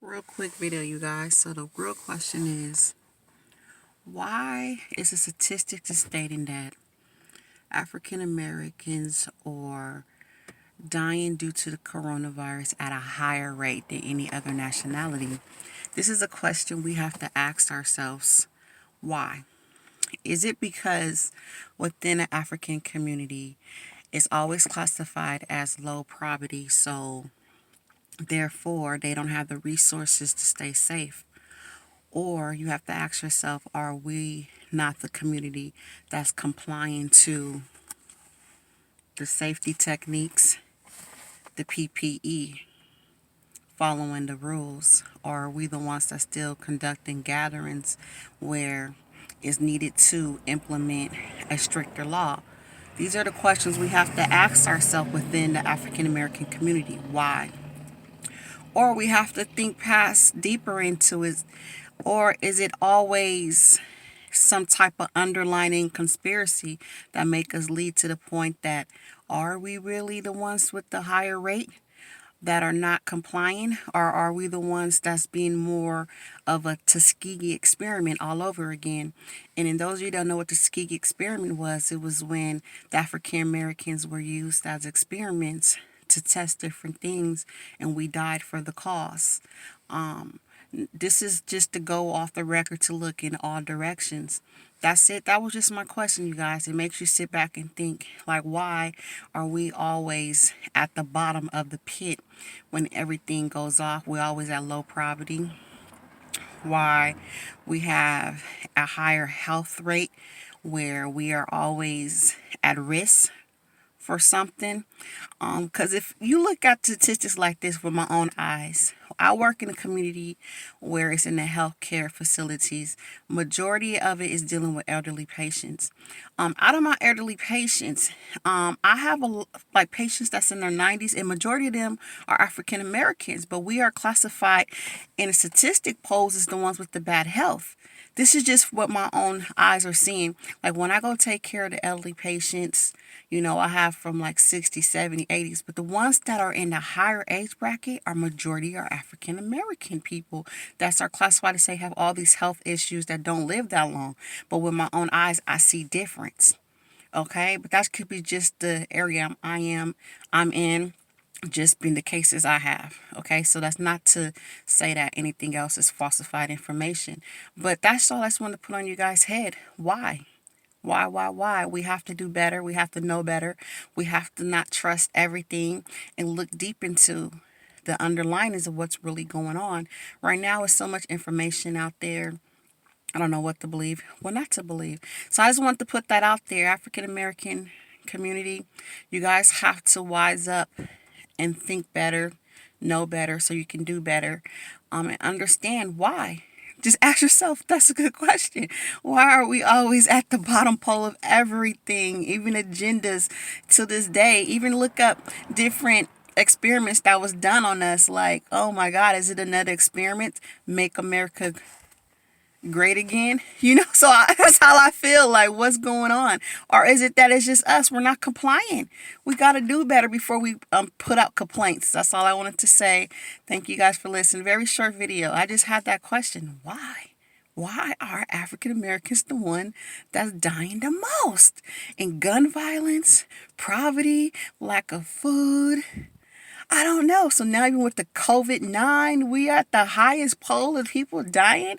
Real quick video, you guys. So the real question is, why is the statistics stating that African Americans are dying due to the coronavirus at a higher rate than any other nationality? This is a question we have to ask ourselves. Why? Is it because within the African community it's always classified as low poverty, so therefore they don't have the resources to stay safe? Or you have to ask yourself, are we not the community that's complying to the safety techniques, the PPE, following the rules? Or are we the ones that's still conducting gatherings where it's needed to implement a stricter law? These are the questions we have to ask ourselves within the African American community. Why? Or we have to think past deeper into it. Or is it always some type of underlining conspiracy that make us lead to the point that, are we really the ones with the higher rate that are not complying? Or are we the ones that's being more of a Tuskegee experiment all over again? And in those of you that don't know what the Tuskegee experiment was, it was when the African Americans were used as experiments to test different things, and we died for the cause. This is just to go off the record to look in all directions. That's it. That was just my question, you guys. It makes you sit back and think, like, why are we always at the bottom of the pit when everything goes off? We're always at low poverty. Why we have a higher health rate where we are always at risk for something. Because if you look at statistics like this with my own eyes, I work in a community where it's in the healthcare facilities. Majority of it is dealing with elderly patients. Out of my elderly patients, I have like patients that's in their 90s, and majority of them are African Americans. But we are classified in a statistic polls as the ones with the bad health. This is just what my own eyes are seeing. Like when I go take care of the elderly patients, I have from like 60, 70, 80s. But the ones that are in the higher age bracket are majority are African American people that are classified to say have all these health issues that don't live that long. But with my own eyes, I see difference. Okay, but that could be just the area I'm in, just being the cases I have. Okay, so that's not to say that anything else is falsified information, but that's all I just want to put on you guys' head. Why? Why? We have to do better. We have to know better. We have to not trust everything and look deep into the underlinings of what's really going on. Right now, with so much information out there, I don't know what to believe, what not to believe. So I just want to put that out there. African American community, you guys have to wise up and think better, know better so you can do better, and understand why. Just ask yourself, that's a good question. Why are we always at the bottom pole of everything, even agendas to this day? Even look up different experiments that was done on us. Like, oh my God, is it another experiment? Make America great again? So that's how I feel. Like, what's going on? Or is it that it's just us? We're not complying. We got to do better before we put out complaints. That's all I wanted to say. Thank you guys for listening. Very short video. I just had that question. Why are African Americans the one that's dying the most? In gun violence, poverty, lack of food, I don't know. So now even with the COVID-19, we at the highest pole of people dying.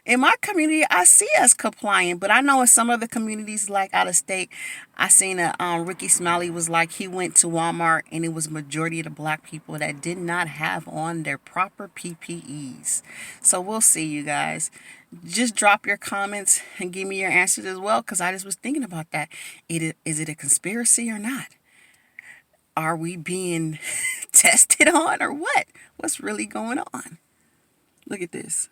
In my community, I see us complying, but I know in some other communities, like out of state, I seen Ricky Smiley was like, he went to Walmart and it was majority of the black people that did not have on their proper PPEs. So we'll see, you guys. Just drop your comments and give me your answers as well, because I just was thinking about that. Is it a conspiracy or not? Are we being tested on or what? What's really going on? Look at this.